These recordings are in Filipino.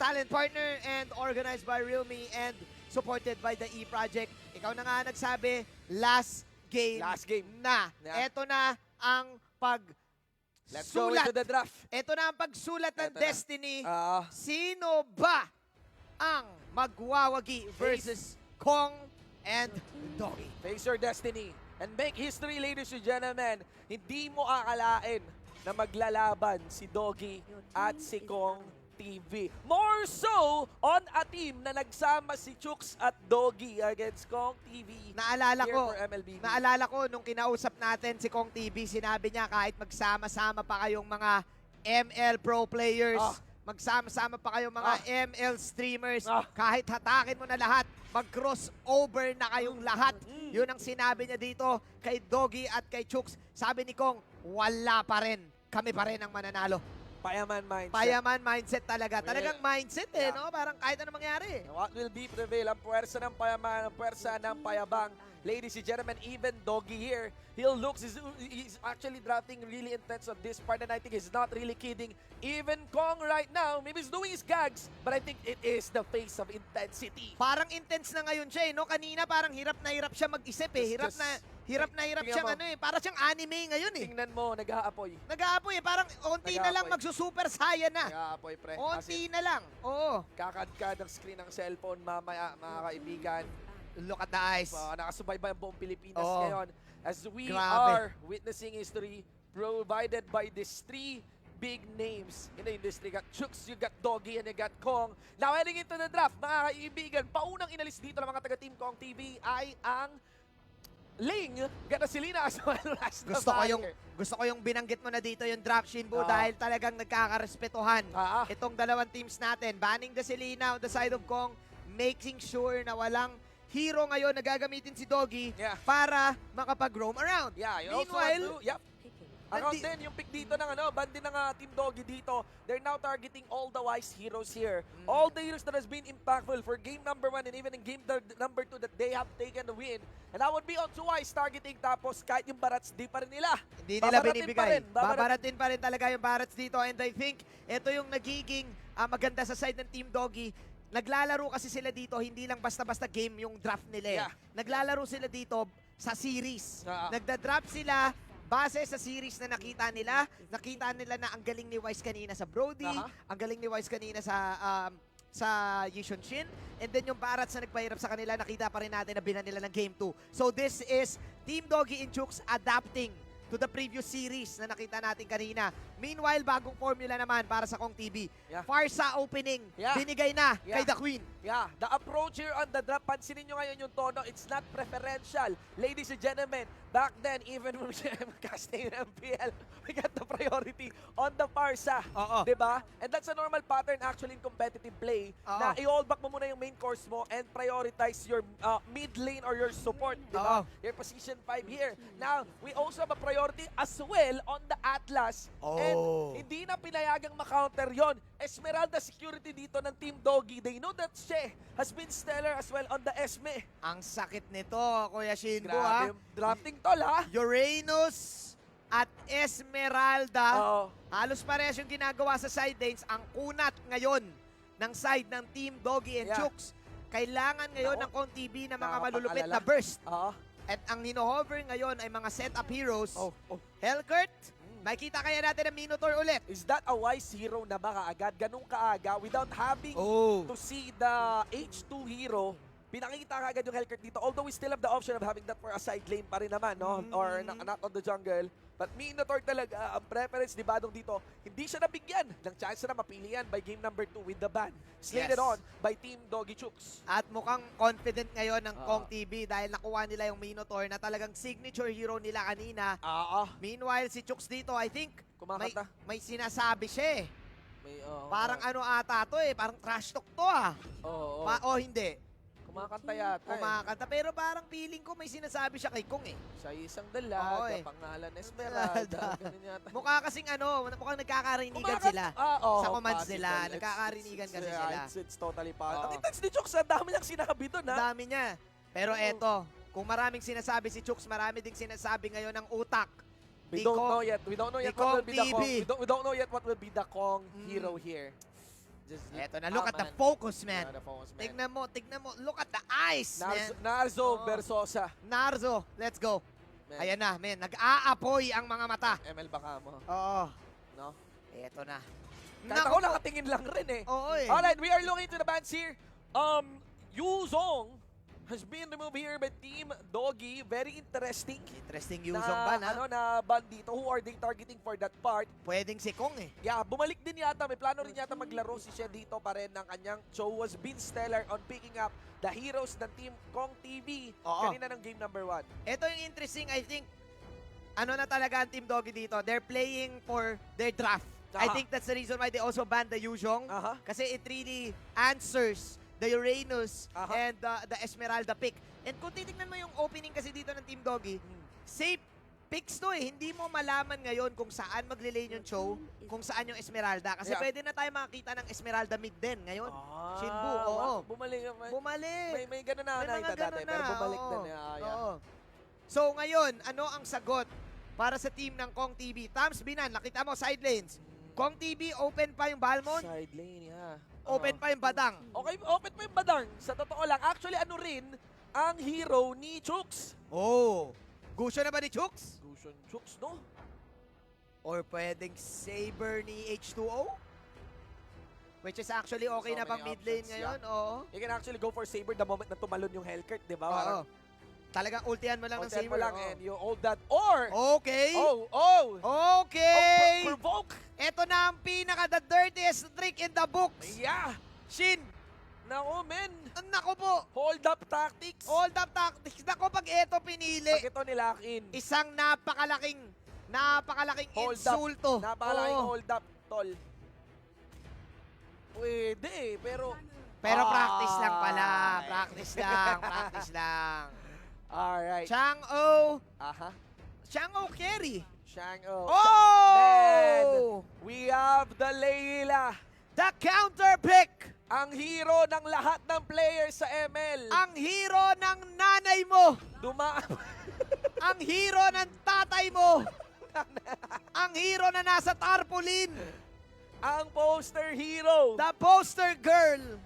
talent partner and organized by Realme and supported by the E-Project. Ikaw na nga nagsabi, last game na. Yeah. Ito na ang Let's go into the draft. Ito na ang pagsulat ng Eto na. Destiny. Ah, Sino ba ang magwawagi versus Kong and Doggy? face your destiny and make history, ladies and gentlemen. Hindi mo akalain na maglalaban si Doggy at si Kong TV. More so on a team na nagsama si Chooks at Doggy against Kong TV. Naalala here ko, for MLBB. naalala ko nung kinausap natin si Kong TV, sinabi niya kahit magsama-sama pa kayong mga ML pro players, magsama-sama pa kayong mga ML streamers, kahit hatakin mo na lahat, mag-crossover na kayong lahat. Yun ang sinabi niya dito kay Doggy at kay Chooks. Sabi ni Kong, wala pa rin. Kami pa rin ang mananalo. Payaman mindset. Payaman mindset talaga. Well, Talagang mindset no? Parang kahit ano mangyari. What will be prevail? Ang puwersa ng payaman, ang puwersa ng payabang. Ladies and gentlemen, even Doggy here, he's actually drafting really intense on this part, and I think he's not really kidding. Even Kong right now, maybe he's doing his gags, but I think it is the face of intensity. Parang intense na ngayon siya no? Kanina parang hirap na hirap siya mag-isip Hirap na hirap siyang para siyang anime ngayon Tingnan mo, nag-aapoy. Nag-aapoy parang onti na lang magsusuper saiyan na. Nag-aapoy, pre. Onti na lang. Oo. Kakadkad ang screen ng cellphone mamaya, mga kaibigan. Look at the eyes. Nakasubaybay ang buong Pilipinas Oo. ngayon as we Grabe. are witnessing history provided by these three big names in the industry. You got Chooks, you got Doggy, and you got Kong. Now heading into the draft, mga kaibigan, paunang inalis dito ng mga taga-team Kong TV ay ang Ling Gatasilina as well as Gusto ko yung binanggit mo na dito yung draft Shinbu dahil talagang nagkakarespetuhan itong dalawang teams natin. Banning the Selena on the side of Kong, making sure na walang hero ngayon na gagamitin si Doggy para makapag-roam around. Yeah, you Meanwhile, also have to, around din yung pick dito ng bandi ng Team Doggy dito. They're now targeting all the wise heroes here. All the heroes that has been impactful for game number 1 and even in game number 2 that they have taken the win. And that would be also wise targeting, tapos kahit yung Barats di pa rin nila. Hindi nila binibigay. Babaratin pa rin talaga yung Barats dito, and I think ito yung nagiging maganda sa side ng Team Doggy. Naglalaro kasi sila dito, hindi lang basta-basta game yung draft nila. Naglalaro sila dito sa series. Nagda-draft sila base sa series na nakita nila na ang galing ni Wise kanina sa Brody, ang galing ni Wise kanina sa Yishun Shin, and then yung Barats na nagpahirap sa kanila, nakita pa rin natin na binan nila ng Game 2. So this is Team Doggy and Chooks adapting to the previous series na nakita natin kanina. Meanwhile, bagong formula naman para sa Kong TV. Farsa opening, binigay na kay The Queen. Yeah, the approach here on the draft, pansinin nyo ngayon yung tono, it's not preferential. Ladies and gentlemen, back then, even when we casting MPL, we got the priority on the Farsa. Diba? And that's a normal pattern actually in competitive play, na i-hold back mo muna yung main course mo and prioritize your mid lane or your support. Diba? Your position 5 here. Now, we also have a priority as well on the Atlas. And hindi na pinayagang makounter yon. Esmeralda security dito ng Team Doggy. They know that She has been stellar as well on the Esme. Ang sakit nito, Kuya Shinbu, Grabe yung drafting tol, Uranus at Esmeralda. Halos parehas yung ginagawa sa side lanes. Ang kunat ngayon ng side ng Team Doggy and Chooks. Kailangan ngayon ng Kong TV na mga malulupit na burst. At ang hino-hover ngayon ay mga setup heroes. Hellcurt, makita kaya natin ang Minotaur ulit. Is that a wise hero na ba kaagad? Ganun kaaga without having to see the H2 hero. Pinakita kaagad yung Hellcurt dito. Although we still have the option of having that for a side lane pa rin naman, no? Or not on the jungle. But Minotaur talaga, ang preference ni Badong dito, hindi siya nabigyan ng chance na mapili yan by game number 2 with the ban. Slated on by Team Doggy Chooks. At mukhang confident ngayon ng Kong TV dahil nakuha nila yung Minotaur na talagang signature hero nila kanina. Meanwhile, si Chooks dito, I think, may sinasabi siya parang ano ata to parang trash talk to hindi. Kumakanta yata Kumakanta, pero parang feeling ko may sinasabi siya kay Kong Sa isang dalaga, pangalan Esmeralda. Mukha kasing mukhang nagkakarinigan sila. Sa commands nila, nagkakarinigan kasi sila. It's totally part. Ang intense ni Chooks, ang dami niyang sinabi doon, Ang dami niya. Pero eto, kung maraming sinasabi si Chooks, marami ding sinasabi ngayon ng utak. We don't know yet. We don't know yet what will be the Kong. We don't know yet what will be the Kong hero here. Just Eto na, look at the man. focus, man. The focus, man. Tignan mo. Look at the eyes, man. Narzo Oh. Versosa. Narzo, let's go. Man. Ayan na, men. Nag-aapoy ang mga mata. ML baka mo. Oo. No? Eto na. Kahit ako nakatingin lang rin eh. Oo eh. Alright, we are looking to the bans here. Yuzong has been removed here by Team Doggy. Very interesting. Interesting Yuzong ban, ha? Na ban dito. Who are they targeting for that part? Pwedeng si Kong eh. Yeah, bumalik din yata. May plano rin yata maglaro si Shen dito pa rin ng kanyang show. Was been stellar on picking up the heroes ng Team Kong TV. Oo. Kanina ng game number 1. Ito yung interesting, I think, ano na talaga ang Team Doggy dito. They're playing for their draft. I think that's the reason why they also banned the Yuzhong. Aha. Kasi it really answers the Uranus Aha. and the Esmeralda pick. And kung titignan mo yung opening kasi dito ng Team Doggy, safe picks to eh. Hindi mo malaman ngayon kung saan magle-lane yung show, kung saan yung Esmeralda. Kasi Yeah. pwede na tayo makakita ng Esmeralda mid din ngayon. Shinbu, oo. Bumalik. Bumalik. May gano'n na May mga nakita dati, ganun pero na, bumalik oo. din. Yeah. Oo. So ngayon, ano ang sagot para sa team ng Kong TV? Tams Binan, nakita mo, side lanes. Kong TV, open pa yung Balmond, Side lane, yeah. open pa yung Badang. Okay, open pa yung Badang. Sa totoo lang, actually ano rin, ang hero ni Chooks. Oh, gusto na ba ni Chooks? Gusion Chooks, no? Or pwedeng Saber ni H2O? Which is actually okay So na pang many mid lane options, ngayon, oo. You can actually go for Saber the moment na tumalon yung Hellcurt, di ba? Oo. Talagang ultihan mo lang ng Content Saber. mo lang oo. and you hold that. Or, Okay. Okay! Okay. Provoke! Ito na ang the dirtiest trick in the books. Yeah! Shin, Nako, men! nako po. Hold up tactics. Hold up tactics. Nako, pag ito pinili, Pag ito nilock in. isang napakalaking Hold up. insulto. Napakalaking Oo. hold up, tol. Pwede eh, pero... Pero practice lang pala. Practice lang. Alright. Chang-O. Aha. Chang-O carry. Shang-O. Oh! We have the Layla. The counter pick. Ang hero ng lahat ng players sa ML. Ang hero ng nanay mo. Ang hero ng tatay mo. Ang hero na nasa tarpaulin. Ang poster hero. The poster girl.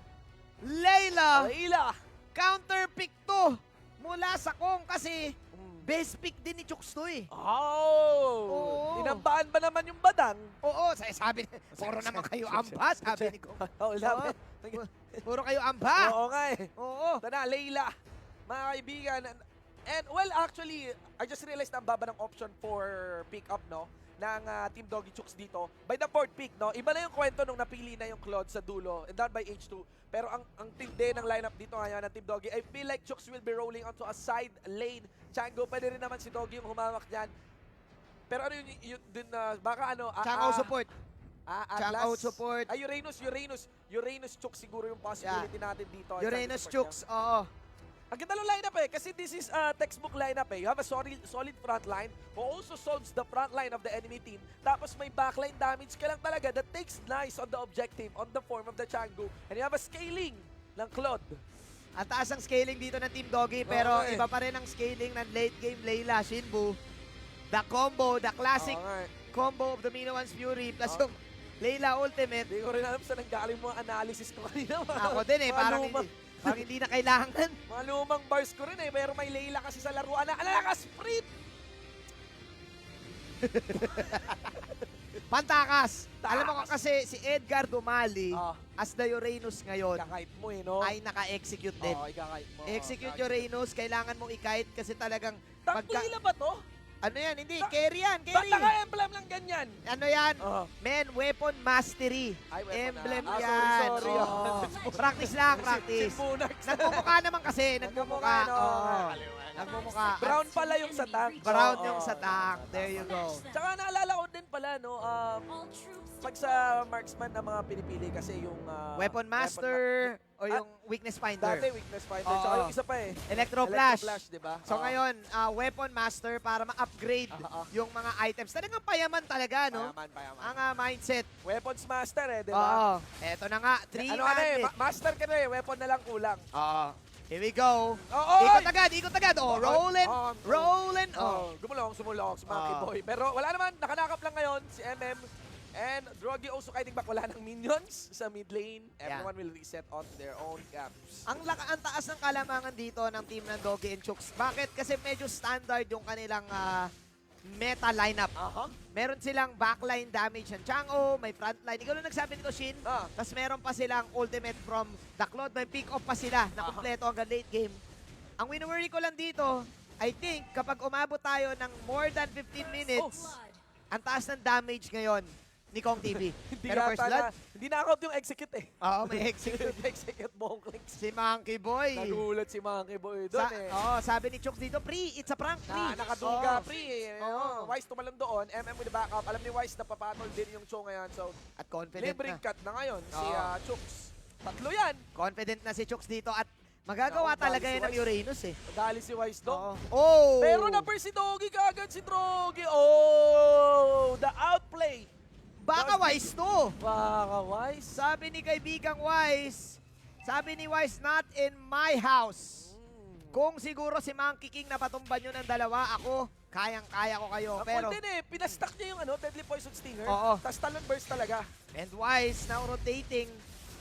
Layla. Layla. Counter pick to. Mula sa Kong kasi best pick din ni Chooks to eh. Oh! Oo. Inambaan ba naman yung badang? Oo, sabi puro naman kayo amba, sabi ni Kong. Oh, Oo. Puro kayo amba. Oo nga eh. Oo. Ito na, Layla. Mga kaibigan. And well, actually, I just realized na ang baba ng option for pick-up, no? Ng Team Doggy Chooks dito. By the fourth pick, no? Iba na yung kwento nung napili na yung Claude sa dulo. And down by H2. Pero ang tindi ng lineup dito ngayon ng Team Doggy, I feel like Chooks will be rolling onto a side lane. Chango, pwede rin naman si Doggy yung humawak dyan. Pero ano yun din na, baka ano... Chang-O support. Atlas. Chang-O support. Ay, Uranus Chooks siguro yung possibility natin dito. Uranus Support Chooks, oo. ang ganda ng lineup eh, kasi this is a textbook lineup eh. You have a solid front line who also solves the front line of the enemy team. Tapos may backline damage ka lang talaga that takes nice on the objective, on the form of the Changu. And you have a scaling ng Claude. Ang taas ang scaling dito ng Team Doggy, pero Okay. iba pa rin ang scaling ng late game Layla, Shinbu. The combo, the classic combo of the Minowan's Fury, plus yung Layla Ultimate. Hindi ko rin alam saan nanggaling mga analysis ko kanina. Ako din eh, parang hindi na kailangan. Mga lumang bars ko rin eh, pero may Layla kasi sa laruan na sprint! Pantakas! Alam mo kasi si Edgar Dumali, Ah, as the Uranus ngayon, ikakite mo eh, no? ay naka-execute din. Oo, ikakite mo. Execute Uranus, kailangan mong i-kite kasi talagang Tank Layla ba to? ano yan, hindi, carry yan, Ba't carry. naka-emblem lang ganyan? Ano yan? Oo. Men, weapon mastery. Ay, weapon Emblem na. yan. Sorry. Oo. Practice lang, practice. Si Bunax. Nagmumukha naman kasi, nagmumukha. no? Oo. Nagmumukha. Brown pala yung sa tank. Brown Oo. yung sa tank. There you go. Tsaka naalala ko din pala, no, pag sa marksman na mga pinipili kasi yung... Weapon master o yung weakness Dati finder. weakness finder. Oo. Tsaka yung isa pa eh. Electro flash. Flash, di ba? So ngayon, weapon master para ma-upgrade yung mga items. Talagang payaman talaga, no? Payaman. Ang mindset. Weapons master eh, di ba? Oo. Eto na nga, 3 Ano eh, master ka na eh, weapon na lang kulang. Oo. Here we go. Oo! Ikot agad. Oh, rollin. Oh. Gumulong, sumulong si Monkey Boy. Pero wala naman, nakanakap lang ngayon si MM. And Drogi also kiting back, wala ng minions sa mid lane. Yeah. Everyone will reset on their own camps. Ang taas ng kalamangan dito ng team ng Doggy and Chooks. Bakit? Kasi medyo standard yung kanilang meta lineup. Meron silang backline damage ng Chang'o, may frontline. Ikaw na nagsabi nito, Shin. Tapos meron pa silang ultimate from the Cloud. May pick-off pa sila na kumpleto hanggang late game. Ang wini-worry ko lang dito, I think kapag umabot tayo ng more than 15 minutes, ang taas ng damage ngayon ni Kong TV. Pero first blood, Hindi na-count yung execute eh. oo, may execute. Execute bong clicks. Si Monkey Boy. Nagulat si Monkey Boy doon eh. Sabi ni Chooks dito, pre, it's a prank, pre. Nakaduga, Oo. pre. Oo. Wise tumalon doon. MM with the backup. Alam ni Wise na papatol din yung Cho ngayon. So, At confident libreng na. cut na ngayon si Oo. Chooks. Tatlo yan. Confident na si Chooks dito at magagawa Oo, talaga dali si yan ng Wise. Uranus eh. Dali si Wise doon. Oh! Pero na-burst si Doggy kagad si Drogi. Oh! The outplay. Baka Wise to. Baka Wise. Sabi ni kaibigang Wise, sabi ni Wise, not in my house. Kung siguro si Monkey King napatumban nyo ng dalawa, ako, kayang-kaya ko kayo. Pero, Din eh. Pinastack niya yung Deadly Poison Stinger. Oo. Tapos talon burst talaga. and Wise now rotating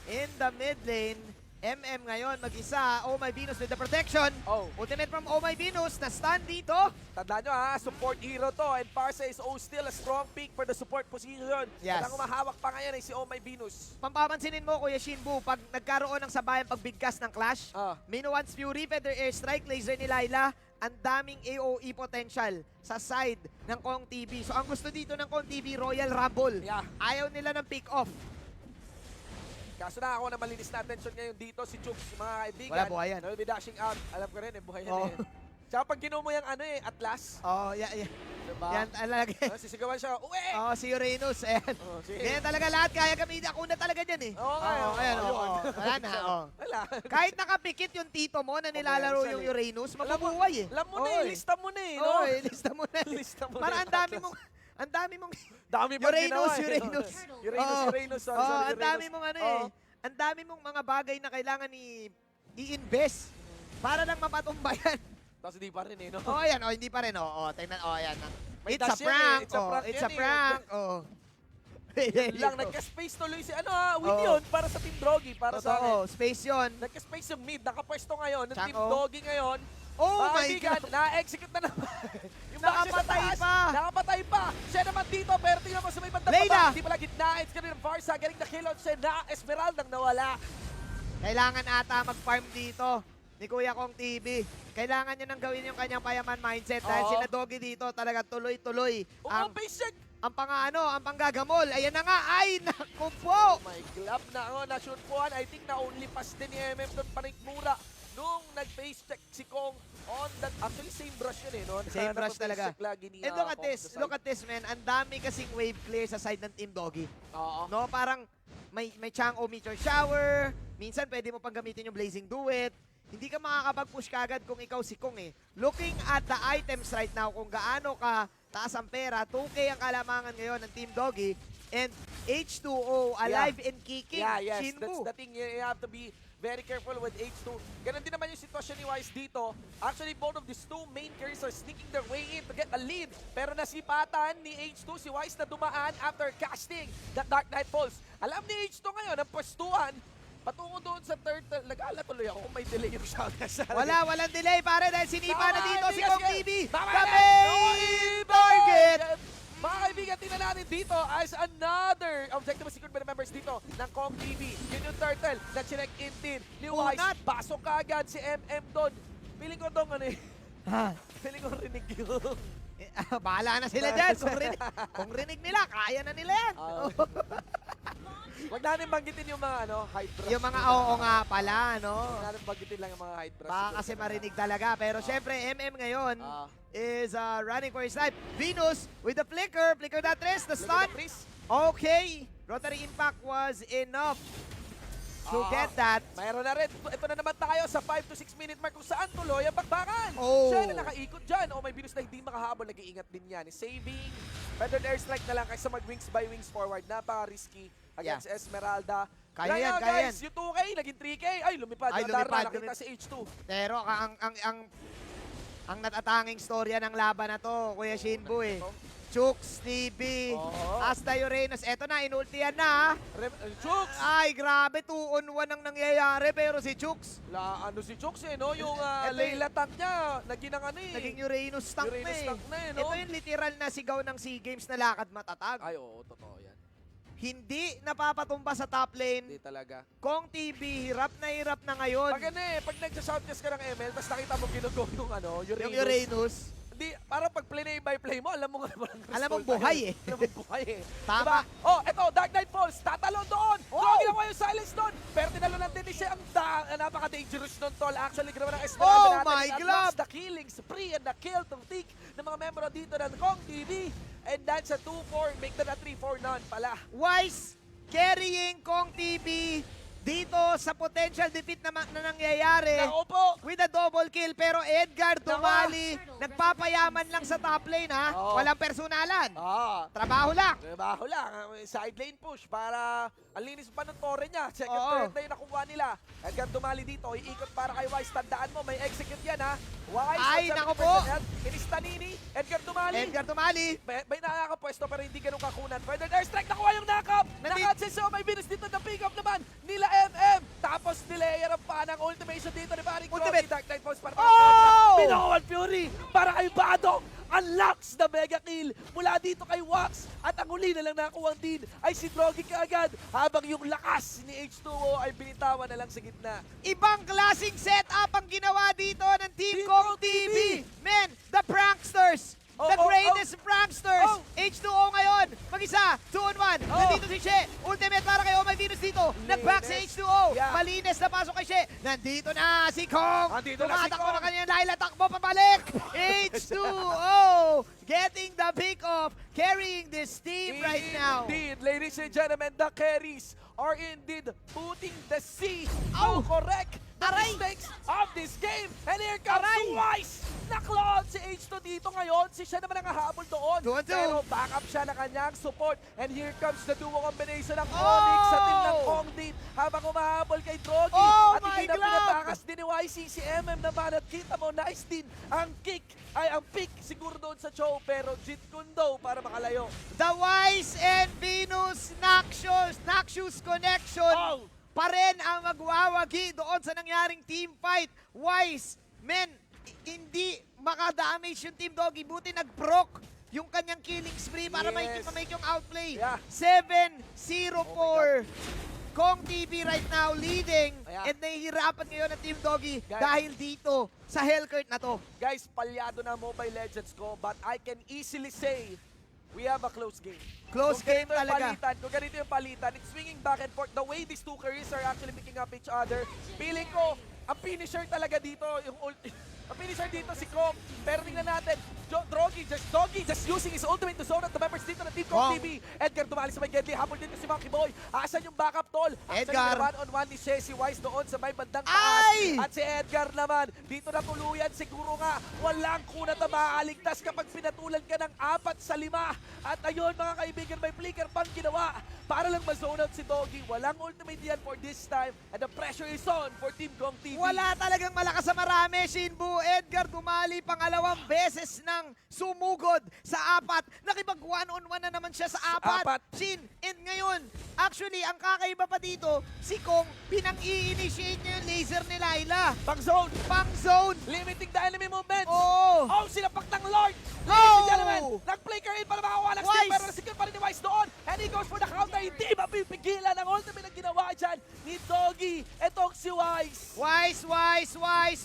in the mid lane. MM ngayon mag-isa. Oh My Venus with the protection. Oh. Ultimate from Oh My Venus na stun dito. Tandaan nyo support hero to. And Parsa is still a strong pick for the support position. Yes. At ang umahawak pa ngayon ay si Oh My Venus. Pampapansinin mo, Kuya Shinbu, pag nagkaroon ng sabayang pagbigkas ng clash, Minuan's Fury, Feather Airstrike, Laser ni Layla, ang daming AOE potential sa side ng Kong TV. So ang gusto dito ng Kong TV, Royal Rumble. Yeah. Ayaw nila ng pick-off. Kaso na ako na malinis na attention ngayon dito si Chooks, mga kaibigan. Wala buhay yan. Will be dashing out. Alam ko rin buhay yan Oh. Tsaka pag ginawa mo yung Atlas, Oh, yeah. diba? Yan talaga. Sisigawan siya, uwi! Oh, si Uranus. Ayan. Sige. Ganyan talaga lahat. Kaya gamitin. Ako na talaga dyan eh. Oo nga, ayan, yun. oo. Wala na. Oh. Wala. Kahit nakapikit yung tito mo na nilalaro yung Uranus, mabubuhay eh. Alam mo na Oo, lista mo na no? Oo, lista mo na. Lista mo Para na ang yung dami Atlas. mong, ang dami mong, Dami pang Uranus, ginawa, Uranus. Uranus, Oo. sorry, Oo, ang Uranus. dami mong ano eh. Ang dami mong mga bagay na kailangan i-invest para lang mapatumbayan. Tapos di pa rin no? Oh, ayan. Oh, hindi pa rin. Oh, tingnan. Oh, ayan. May It's a dash yan prank. It's a prank It's yan a prank. Oh. Lang, nagka-space tuloy si win Oo. yun para sa Team Drogi, para sa akin. Totoo, space yun. Nagka-space yung mid, nakapwesto ngayon ng Team Chang'o. Drogi ngayon. Oh Mga my kaibigan, God. na-execute na naman. Yung Nakapatay boxes sa taas, pa. Nakapatay pa. Siya naman dito, pero tingnan mo sa may bandang Layla. baba. Hindi pala gitna. It's gonna be Farsa getting the kill out siya na Esmeraldang nawala. Kailangan ata mag-farm dito ni Kuya Kong TV. Kailangan niya nang gawin yung kanyang payaman mindset dahil Oo. sila Doggy dito talaga tuloy-tuloy. Oo, base check. Ang ang panggagamol. Ayan na nga. Ay, naku po. Oh my glove na na-shoot po. I think na only pass din ni MM doon panikmura. Nung nag-face check si Kong on that, actually same brush yun no? Same brush Napa-face talaga. check lagi ni, And look at Kong this. sa side. Look at this, man. Ang dami kasing wave clear sa side ng Team Doggy. Oo. No, parang may Chang'o Meteor Shower. Minsan pwede mo pang gamitin yung Blazing Duet. Hindi ka makakapag-push kagad kung ikaw si Kong eh. Looking at the items right now, kung gaano ka taas ang pera, 2K ang kalamangan ngayon ng Team Doggy. And H2O, alive and kicking. Yeah, yes. Shinbu. That's the thing. You have to be very careful with H2. Ganon din naman yung sitwasyon ni Wise dito. Actually, both of these two main carries are sneaking their way in to get a lead. Pero nasipatan ni H2 si Wise na dumaan after casting that Dark Knight Falls. Alam ni H2 ngayon ang pwestuhan patungo doon sa third. Nag-aala tuloy ako kung may delay yung shot. Walang delay pare dahil sinipa na dito si Kong TV. The The main target. Mga kaibigan, tingnan natin dito as another objective of secret members dito ng Kong TV. Yun yung turtle na chinek in din ni Wise. Unat. Pasok kagad si MM doon. Feeling ko doon feeling ko rinig yun. Bahala na sila dyan. Kung rinig nila, kaya na nila yan. Huwag natin banggitin yung mga Hydra. Yung mga oo nga pala, no? Huwag natin banggitin lang yung mga Hydra. Baka kasi marinig talaga. Pero syempre, MM ngayon is running for his life. Venus with the flicker. Flicker that rest. The stun. Okay. Rotary Impact was enough to get that. Mayroon na rin. Ito na naman tayo sa 5 to 6 minute mark kung saan tuloy ang bakbakan. Oh. Siya na nakaikot dyan. May Venus na hindi makahabol. Nag-iingat din yan. Saving. Feathered airstrike na lang kaysa mag-wings by wings forward. Napaka-risky against Esmeralda. Kaya yan, kaya guys, yung 2K, naging 3K. Ay, lumipad. Ay, Lumipad. lumipad. Nakita si H2. Pero ang natatanging storya ng laban na to, Kuya Shinbu eh. Chooks, TB, Oo. Asta Uranus. Eto na, inultihan na. Chooks! Ay, grabe, 2-on-1 ang nangyayari. Pero si Chooks, Ano si Chooks eh, no? Yung Ito Layla tank niya, naging ang ano eh. naging Uranus tank Uranus na eh. tank na eh, no? Ito yung literal na sigaw ng SEA Games na lakad matatag. Ay, oo, totoo yan. Hindi napapatumba sa top lane. Hindi talaga. Kong TB, hirap na ngayon. Pag ano eh, pag nagsa-shoutcast ka ng ML, tapos nakita mo ginugo yung ano, Yung Uranus. Uranus. Hindi, parang pag play by play mo, alam mo nga walang Alam mong result buhay na yun. eh. Alam mong buhay eh. Tama. Diba? Oh, eto, Dark Knight Falls, tatalon doon. Oh! Drogi na yung silence doon. Pero tinalunan din siya ang napaka-dangerous nun, tol. Actually, ginawa ng Esmeralda Oh natin. my It glove! unlocks the killing spree and the kill to take ng mga membro dito ng Kong TV. And that's a 2-4, make that a 3-4 none pala. Wise carrying Kong TB dito sa potential defeat na nangyayari. Naupo! With a double kill, pero Edgar tumali, nagpapayaman lang sa top lane ha. Oo. Walang personalan. Trabaho Trabaho lang. lang. Side lane push para ang linis pa ng tore niya. Second Oo. turret na yung nakuha nila. Edgar dumali dito. Iikot para kay Wise. Tandaan mo, may execute yan ha. Wise. Ay, at naku 7% po. yan. Inista Nini. Edgar dumali. Edgar tumali. May nakakapwesto pero hindi ganun kakunan. Further airstrike. Nakuha yung knock-up. Nandi- Knock-out si So. May binus dito na pick-up naman nila MM. Tapos nilayer ang pa ng ultimation dito ni Barry Ultimate. Dark Knight Falls para Oh! Pinawan Fury para kay Badong. Unlocks the mega kill mula dito kay Wax. At ang huli na lang nakuha din ay si Drogi kaagad. Habang yung lakas ni H2O ay binitawan na lang sa gitna. Ibang klaseng setup ang ginawa dito ng Team Team Kong Kong TV. TV. Men, the pranksters. Oh, The oh, greatest pranksters. Oh. H2O ngayon. Mag-isa. 2-on-1. Oh. Nandito si She. Ultimate para kay Omar Venus dito. Nag-back si Linis. H2O. Yeah. Malinis na pasok kay She. Nandito na si Kong. Nandito na si Tumatakbo Kong. na kanyang Laila. Takbo pabalik. H2O getting the pick off. Carrying this team right now. Indeed, ladies and gentlemen, the carries are indeed putting the C Oh. to correct the Aray. mistakes of this game. And here comes Aray. Wise. Naklon si H2 dito ngayon. Si siya naman ang hahabol doon. 2-on-2. Pero back up siya ng kanyang support. And here comes the duo combination ng Onyx sa team ng Oh. Kong Deep. Habang umahabol kay Drogi. Oh At my hindi na God. pinatakas din ni YC. Si MM naman at kita mo, nice din ang kick. Ay, ang pick siguro doon sa Cho. Pero Jit Kundo para makalayo. The Wise and Venus Naxos connection Oh. pa rin ang magwawagi doon sa nangyaring team fight. Wise, men, hindi makadamage yung Team Doggy. Buti nag-proc yung kanyang killing spree para Yes. make yung outplay. Yeah. 7-0-4. Kong TV right now leading Ayan. and nahihirapan ngayon ang Team Doggy Guys. dahil dito sa Hellcurt na to. Guys, palyado na Mobile Legends ko, but I can easily say we have a close game. Close Kung game ganito yung talaga. Palitan, kung ganito yung palitan, it's swinging back and forth. The way these two careers are actually picking up each other, feeling ko, ang finisher talaga dito, ang finisher dito si Kong. Pero tingnan natin, Drogi just using his ultimate to zone at the members dito ng Team Kong Kong. TV. Edgar tumali sa may Gedli, habol dito si Monkey Boy. Asan yung backup tol? Edgar. Actually, one-on-one ni Shesi Wise doon sa may bandang taas. Ay! At si Edgar naman, dito na tuluyan, siguro nga, walang kunat na maaaligtas kapag pinatulan ka ng 4 sa 5. At ayun mga kaibigan, may flicker pang ginawa para lang ma-zone out si Doggy. Walang ultimate yan for this time, and the pressure is on for Team Kong TV. Wala talagang malakas sa marami. Shinbu Edgar tumali pangalawang beses ng sumugod sa 4. Nakipag one-on-one na naman siya sa 4. Apat. Shin, and ngayon, actually, ang kakaiba pa dito, si Kong, pinang-i-initiate niya yung laser ni Laila. Pang zone, Pang zone. limiting the enemy movements. Oo. Oh, sinapak ng Lord! Ladies Oh! and gentlemen, nag-flicker in para makakuha ng steal, Wise! pero nasecure pa rin ni Wise doon. And he goes for the counter, hindi mapipigilan ang ultimate na ginawa dyan ni Doggy. Etong si Wise.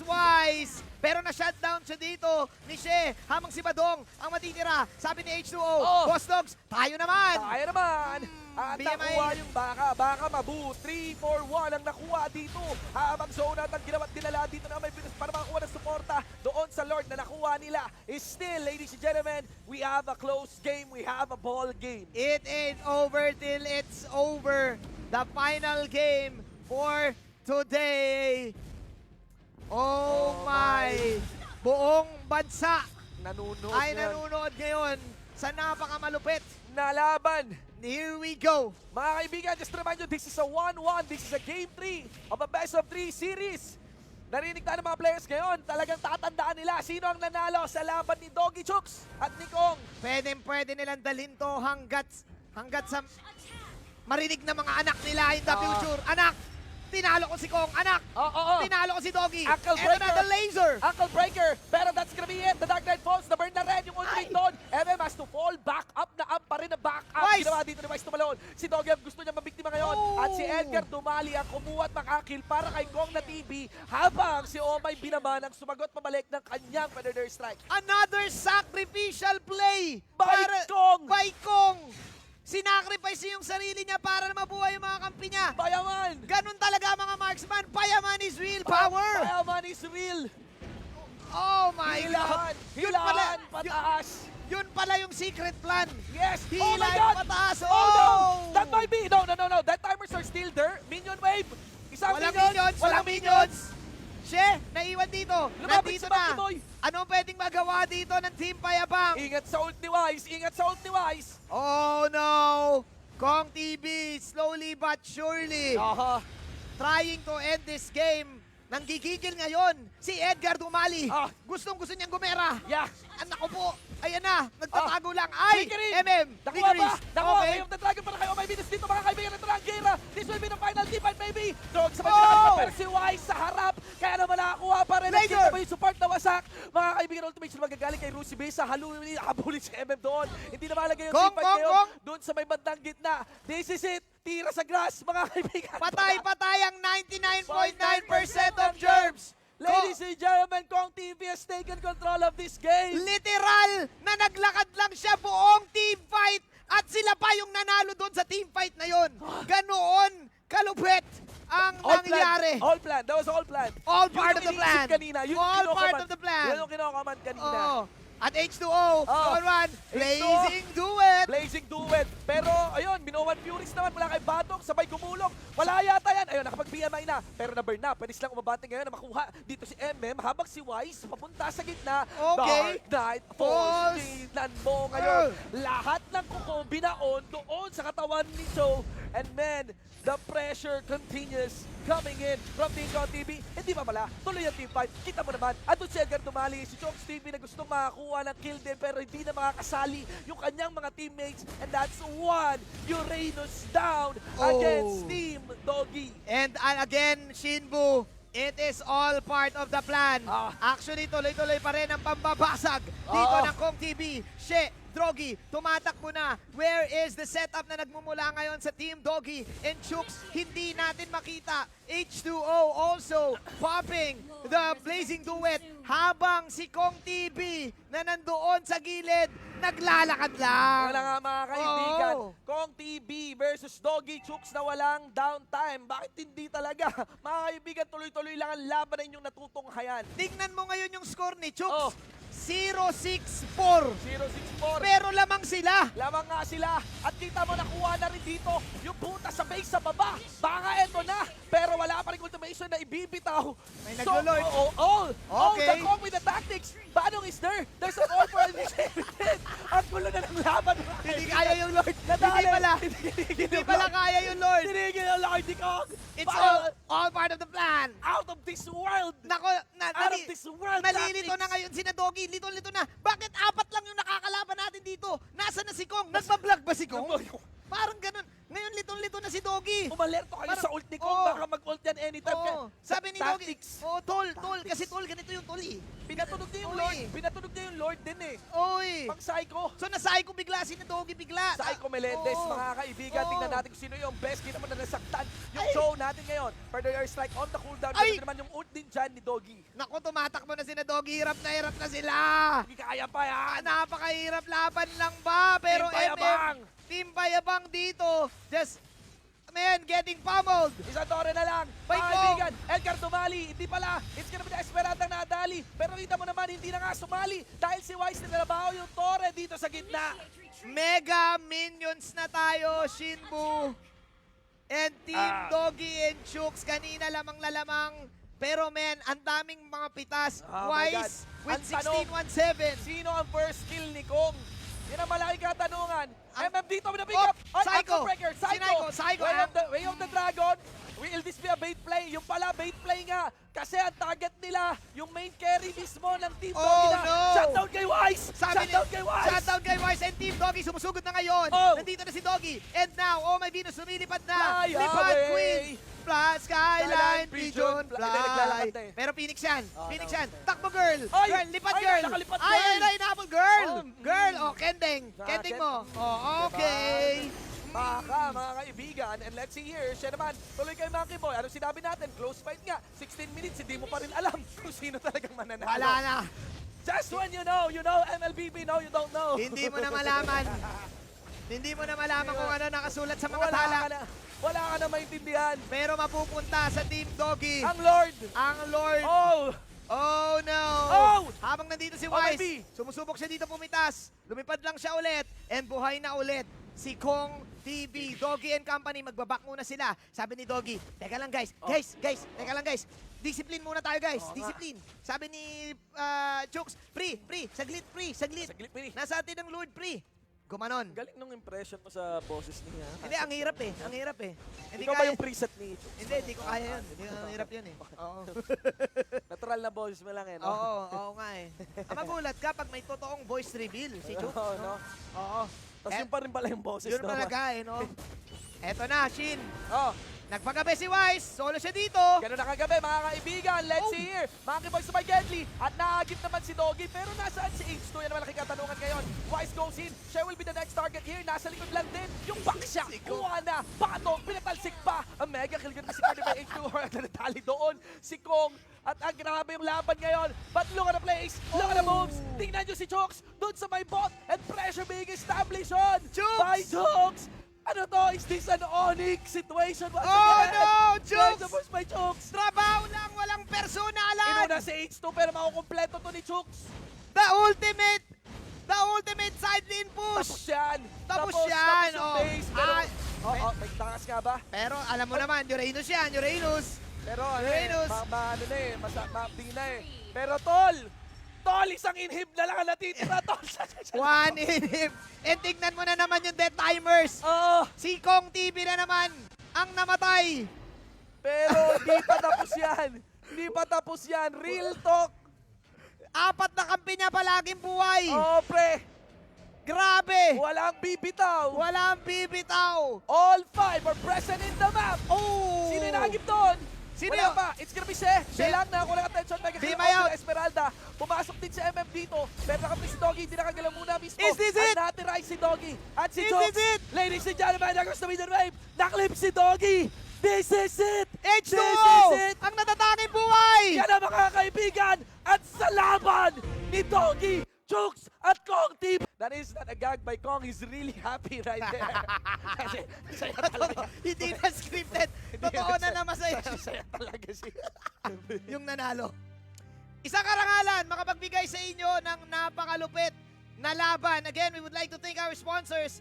Wise. Pero na-shutdown siya dito ni She. Hamang si Badong ang matitira. Sabi ni H2O, Oh. Boss Dogs, tayo naman. Tayo naman. At BMI. nakuha yung baka mabu. 3-4-1 ang nakuha dito. Habang zone at ang ginawa't dinala dito na may bilis para makakuha ng suporta doon sa Lord na nakuha nila. Is still, ladies and gentlemen, we have a close game. We have a ball game. It ain't over till it's over. The final game for today. Oh my! Buong bansa Nanunood ay yan. nanonood ngayon sa napakamalupit. Na laban. Here we go. Mga kaibigan, just to remind you, this is a 1-1. This is a Game 3 of a best of 3 series. Narinig tayo ng mga players ngayon. Talagang tatandaan nila sino ang nanalo sa laban ni Doggy Chooks at ni Kong. Pwede nilang dalhin to hanggat sa marinig na mga anak nila in the future. Anak, tinalo ko si Kong. Anak, tinalo ko si Doggy. Ankle Eto na, breaker. the laser. Ankle breaker. Pero that's gonna be it. The Dark Knight falls. The burn na red. Yung ultimate doon. MM has to fall back up na up pa rin na back up. Wise. Ginawa dito ni Wise tumalon. Si Doggy ang gusto niya mabiktima ngayon. Oh. At si Edgar Dumali ang kumuha at makakill para kay Kong na TV. Habang si Omay Binaman ang sumagot pabalik ng kanyang Predator Strike. Another sacrificial play By Kong. By Kong. Sinacrifice niya yung sarili niya para na mabuhay yung mga kampi niya. Bayaman. Ganun talaga mga marksman. Payaman is real power. Bayaman is real. Oh my God. Hilahan, pataas. Yun pala yung secret plan. Yes! Oh my Hilahan God! pataas. Oh no! That might be! No. That timers are still there. Minion wave. Isang Walang minion. minions. Walang minions. She, naiwan dito. Lumapit Nandito si Bucky na. Boy. Anong pwedeng magawa dito ng Team Payabang? Ingat sa ult ni Wise. Ingat sa ult ni Wise. Oh no! Kong TV, slowly but surely, Aha. trying to end this game. Nanggigigil ngayon si Edgar Dumali. Ah. Gustong-gusto niyang gumera. Yeah. Anak ko po, ayan na, nagtatago lang. Ay, Vickery! MM, Nakuha ba? Vickeries. Nakuha Okay. Way of the Dragon para kay Omay Venus dito mga kaibigan. Ito na ang Gera. This will be the final team fight maybe. Dog sa Oh! pagkakita pero si Wise sa harap. Kaya naman nakakuha pa rin. Laser! Nakita mo yung support na wasak. Mga kaibigan, ultimation magagaling kay Rusi Besa. Habulin si MM doon. Hindi na malagay yung Kong, team fight Kong, ngayon. Kong! Doon sa may bandang gitna. This is it. Tira sa grass mga kaibigan. Patay ang 99.9% of germs. Ladies and gentlemen, Kong TV has taken control of this game. Literal na naglakad lang siya buong team fight at sila pa yung nanalo doon sa team fight na yon. Ganoon kalupit ang nangyari. All planned. That was all planned. All Yun part yung of the iniisip plan. Kanina. Yun All yung part kinokomand. of the plan. Yun yung kinokomand kanina. Oh. At H2O, Oh. run, H2O. blazing duet. Blazing Duet. Pero ayun, Minowan Furies naman mula kay Batok. Sabay gumulong. Wala yata yan. Ayun, nakapag-PMI na. Pero na-burn na. Pwede silang umabante ngayon na makuha dito si MM habang si Wise papunta sa gitna. Okay. Dark Knight Falls. Tingnan mo ngayon. Lahat ng kuko binaon doon sa katawan ni Joe. And man, the pressure continues coming in from Team Kong TV. Hindi pa pala. Tuloy ang team fight. Kita mo naman. Andun si Edgar Dumali, si Chonks TV na gustong makakuha ng kill din pero hindi na makakasali yung kanyang mga teammates. And that's one Uranus down against Team Doggy. And again, Shinbu, it is all part of the plan. Actually, tuloy-tuloy pa rin ang pambabasag dito ng Kong TV. She, Drogi, tumatakbo na. Where is the setup na nagmumula ngayon sa Team Doggy and Chooks? Hindi natin makita. H2O also popping the blazing duet habang si Kong TV na nandoon sa gilid, naglalakad lang. Wala nga mga kaibigan. Oo. Kong TV versus Doggy Chooks na walang downtime. Bakit hindi talaga? Mga kaibigan, tuloy-tuloy lang ang laban na inyong natutunghayan. Tingnan mo ngayon yung score ni Chooks. Oh. 0-6-4. 0-6-4. Pero lamang sila. Lamang nga sila. At kita mo nakuha na rin dito yung punta sa base sa baba. Baka eto na. Pero wala pa rin ultimation na ibibitaw. May naglo-lord. All Okay. the Kong with the tactics. Paano is there? There's an all for initiative. Ang gulo na ng laban. Hindi kaya yung Lord. Nadali. Hindi pala. Hindi pala kaya yung Lord. Tinigil ang Lord ni Kong. It's all part of the plan. Out of this world. Nako, Out of this world nalilito tactics. na ngayon si na Doggy. Lito-lito na. Bakit apat lang yung nakakalaban natin dito? Nasaan na si Kong? Nagbablog ba si Kong? Parang ganun. Ngayon litong-lito na si Doggy. Umalerto kayo Parang- sa ult ni Kong. Oo. Baka mag-ult yan anytime. Oo. Sabi ni Doggy, Tactics. tol. Kasi tol, ganito yung tol eh. Pinatunog niya yung Oy. Lord. Pinatunog niya yung Lord din eh. Oy. Pang psycho. So nasay ko bigla si na Doggy bigla. Psycho Melendez, Oo. mga kaibigan. Oo. Tingnan natin kung sino yung best. Kita mo na nasaktan yung Ay. show natin ngayon. Further air strike on the cooldown. Ay. Ganun naman yung ult din dyan ni Doggy. Naku, tumatakbo na si na Doggy. Hirap na sila. Hindi kaya pa yan. Napakahirap laban lang ba? Pero Team Payabang. Team Payabang dito. Just, man, getting pummeled. Isang tore na lang. By Mga Kong. kaibigan, Edgar Dumali. Hindi pala. It's gonna be the Esperanza na nadali. Pero kita mo naman, hindi na nga sumali. Dahil si Wise nilalabaho yung tore dito sa gitna. Mega minions na tayo, Shinbu. And Team Doggy and Chooks, kanina lamang. Pero men, ang daming mga pitas. Oh my Wise God. with Ang tanong, 16-1-7. Sino ang first kill ni Kong? Yan ang malaking katanungan. MM dito with a pick Oh, up. Ay, Psycho. Ankle breaker. Si Psycho. Way of the Dragon. Will this be a bait play? Yung pala, bait play nga. Kasi ang target nila, yung main carry mismo ng Team Oh, Doggy na. no! Shutdown kay Wise! Shutdown kay Wise! Shutdown kay Wise and Team Doggy sumusugod na ngayon. Oh. Nandito na si Doggy. And now, oh my Venus, lumilipad na. Fly Lipad away. Queen. Fly, Skyline, Skyline, Pigeon, Pigeon, Fly. naglalakad na eh. Pero Phoenix yan. Oh, Phoenix no. yan. Takbo girl. Ay! Girl, lipad Ay, girl. nakalipad, Ay, girl. ay, inabot girl. Oh, Girl, oh, Kending. Kending mo. Ken- Oh, okay. Mga kaibigan, and let's see here, siya naman, tuloy kay Monkey Boy. Anong sinabi natin? Close fight nga. 16 minutes, hindi mo pa rin alam kung sino talagang mananalo. Wala na. Just when you know MLBB, no, you don't know. Hindi mo na malaman. Hindi mo na malaman kung ano nakasulat sa mga Wala tala. ka na. Wala ka na maintindihan. Pero mapupunta sa Team Doggy. Ang Lord. Ang Lord. Oh! Oh no! Oh! Habang nandito si Oh, Wise, baby! sumusubok siya dito pumitas. Lumipad lang siya ulit. And buhay na ulit si Kong TV. Doggy and Company, magbabak muna sila. Sabi ni Doggy, teka lang guys. Oh. Guys, teka lang guys. Discipline muna tayo guys. Oo nga. Discipline. Sabi ni Chooks, pre, saglit. Saglit, Pini. Nasa atin ang Lord, pre. Gumanon. Galing nung impression mo sa boses niya. Hindi, ang hirap eh. Ang hirap eh. Hindi Ikaw ba kaya. yung preset ni Chooks? Hindi ko kaya yun. Hindi, ang hirap yun eh. Oo. Natural na boses mo lang eh, no? Oo nga eh. Magulat ka pag may totoong voice reveal si Chooks. Oo, no? no? Oo. Tapos yun pa rin pala yung boses, Yun no? talaga eh, no? Eto na, Shin. Oh, Nagpagabi si Wise. Solo siya dito. ganun na kagabi, mga kaibigan. Let's Oh. see here. Monkey Boy Spaghetti. At naagip naman si Doggy. Pero nasaan si H2? Yan ang malaking katanungan ngayon. Wise goes in. Siya will be the next target here. Nasa likod lang din. Yung backshock. Kuha na. Patong. Pinatalsik pa. Ang mega kill ganun si Cardi by H2. Natali doon. Si Kong. At ang grabe yung laban ngayon. But look at the plays. Look at the moves. Tingnan nyo si Chooks. Doon sa may bot. And pressure being established on. Chooks! By Chooks. Ano to? Is this an Onyx situation? Once Oh again? no, There's Chooks! the first by Chooks. Trabaho lang, walang personalan. Inuna si H2 pero makukompleto to ni Chooks. The ultimate side lane push. Tapos yan. Tapos yan, Tapos yung oh. base. Pero, Ay. may takas nga ba? Pero alam mo naman, Uranus yan, Uranus. Pero ano eh, Uranus. ano na eh, ma-update na eh. Pero Tol, isang inhib na lang ang natitira, Tol. One inhib. And tignan mo na naman yung death timers. Oo, Si Kong TV na naman ang namatay. pero hindi pa tapos yan. Hindi pa tapos yan. Real talk. 4 na kampi niya palaging buhay. Oo, pre. Grabe. Walang bibitaw. Walang bibitaw. All 5 are present in the map. Oh! Sino yung nakagip doon? Sino Wala yun? pa. It's gonna be She. She She. lang na kulang attention. Mega Be kill my out out. Esmeralda. Pumasok din si MM dito. Pero nakampi si Doggy. Hindi nakagalaw muna mismo. Is this it? At natira si Doggy. At si Is Chooks. this it? Ladies and gentlemen, across the middle wave. Naklip si Doggy. This is it. H2O! This is it. Ang natatanging buhay! Yan ang mga kaibigan. At sa laban ni Doggy, Chooks at Kong Team. That is not a gag by Kong. He's really happy right there. Kasi saya talaga. Hindi na scripted. Totoo na masaya. Saya talaga siya. Yung nanalo. Isang karangalan, makapagbigay sa inyo ng napakalupit na laban. Again, we would like to thank our sponsors,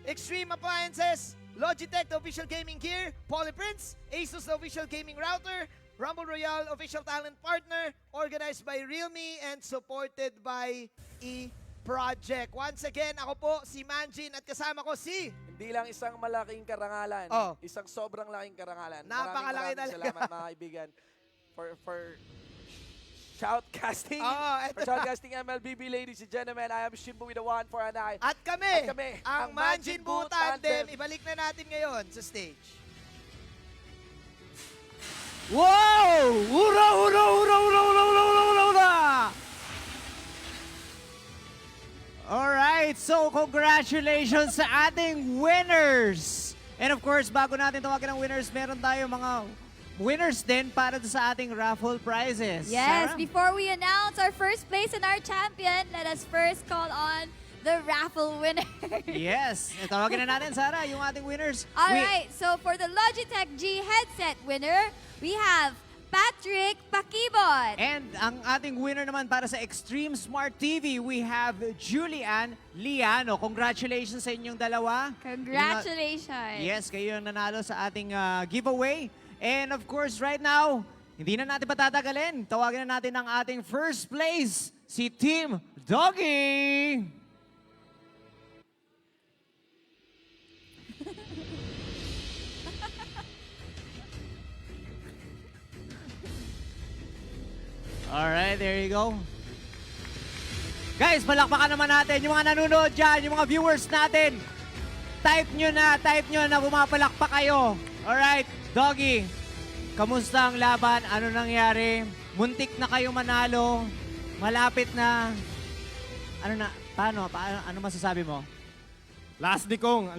Extreme Appliances, Logitech, the official gaming gear, Polyprints, Asus, the official gaming router, Rumble Royale, official talent partner, organized by Realme and supported by E-Project. Once again, ako po si Manjin at kasama ko si... Hindi lang isang malaking karangalan, Oh. isang sobrang laking karangalan. Napakalaki Maraming talaga. salamat mga kaibigan for shoutcasting. Eto For shoutcasting MLBB, ladies and gentlemen. I am Shimbu with the one for an eye. At kami, At kami, ang ang Manjin Manjin Bu Bu Tandem. Tandem. Ibalik na natin ngayon sa stage. Wow! Hurra, hurra, hurra, hurra, hurra, hurra, hurra, hurra, hurra! Alright, so congratulations sa ating winners! And of course, bago natin tawagin ang winners, meron tayo mga winners din para sa ating raffle prizes. Yes, Sarah? before we announce our first place and our champion, let us first call on the raffle winner. Yes, tawagin na natin, Sarah, yung ating winners. All right, so for the Logitech G headset winner, we have Patrick Pakibot. And ang ating winner naman para sa Extreme Smart TV, we have Julian Liano. Congratulations sa inyong dalawa. Congratulations. Yes, kayo yung nanalo sa ating giveaway. And of course, right now, hindi na natin patatagalin. Tawagin na natin ang ating first place, si Team Doggy! Alright, there you go. Guys, palakpakan naman natin yung mga nanonood dyan, yung mga viewers natin. Type nyo na pumapalakpak kayo. Alright, Doggy, kamusta ang laban? Ano nangyari? Muntik na kayo manalo. Malapit na. Ano na? Paano? Ano masasabi mo? Last di kong,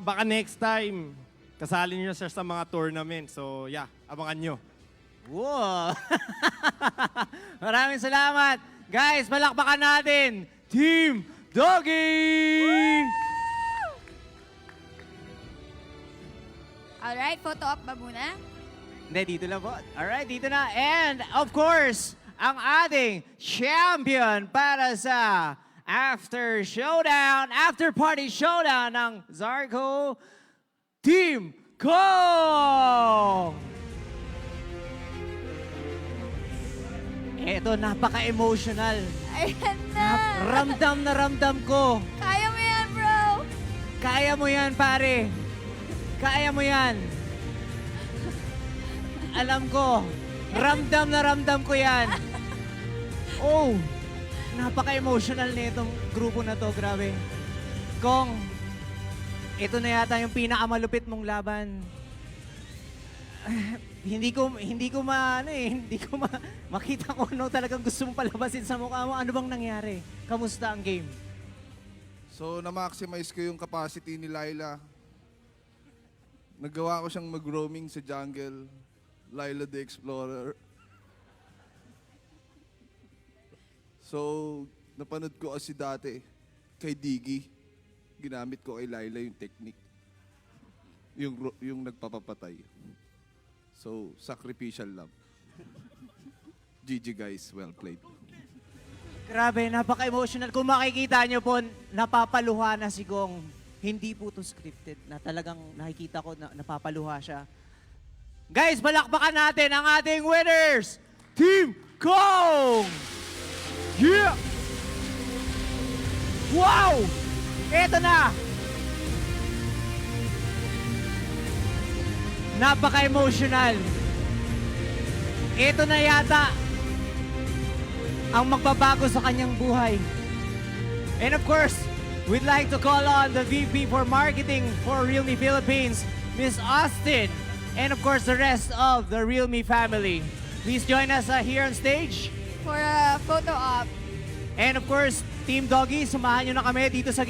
baka next time, kasali nyo sir sa mga tournament. So yeah, abangan nyo. Wow! Maraming salamat. Guys, palakpakan natin. Team Doggy! Alright, photo op ba muna? Hindi, dito lang po. Alright, dito na. And of course, ang ating champion para sa after party showdown ng Zarko Team Kong! Eto, napaka-emotional. Ayan na! Ramdam ko. Kaya mo yan, bro! Kaya mo yan, pare. Kaya mo yan. Alam ko. Ramdam ko yan. Oh, napaka-emotional na itong grupo na to. Grabe. Kong, ito na yata yung pinakamalupit mong laban. Hindi ko makita ko ano talagang gusto mong palabasin sa mukha mo. Ano bang nangyari? Kamusta ang game? So, na-maximize ko yung capacity ni Layla. Nagawa ko siyang mag-roaming sa jungle. Layla the Explorer. So, napanood ko kasi dati kay Diggy. Ginamit ko kay Layla yung technique. Yung nagpapapatay. So, sacrificial lang. GG guys, well played. Grabe, napaka-emotional. Kung makikita nyo po, napapaluha na si Gong. Hindi po to scripted na talagang nakikita ko na napapaluha siya. Guys, balakbakan natin ang ating winners! Team Kong! Yeah! Wow! Eto na! Napaka-emotional. Ito na yata ang magbabago sa kanyang buhay. And of course, we'd like to call on the VP for Marketing for Realme Philippines, Miss Austin, and of course the rest of the Realme family. Please join us here on stage. For a photo op. And of course, Team Doggy, samahan nyo na kami dito sa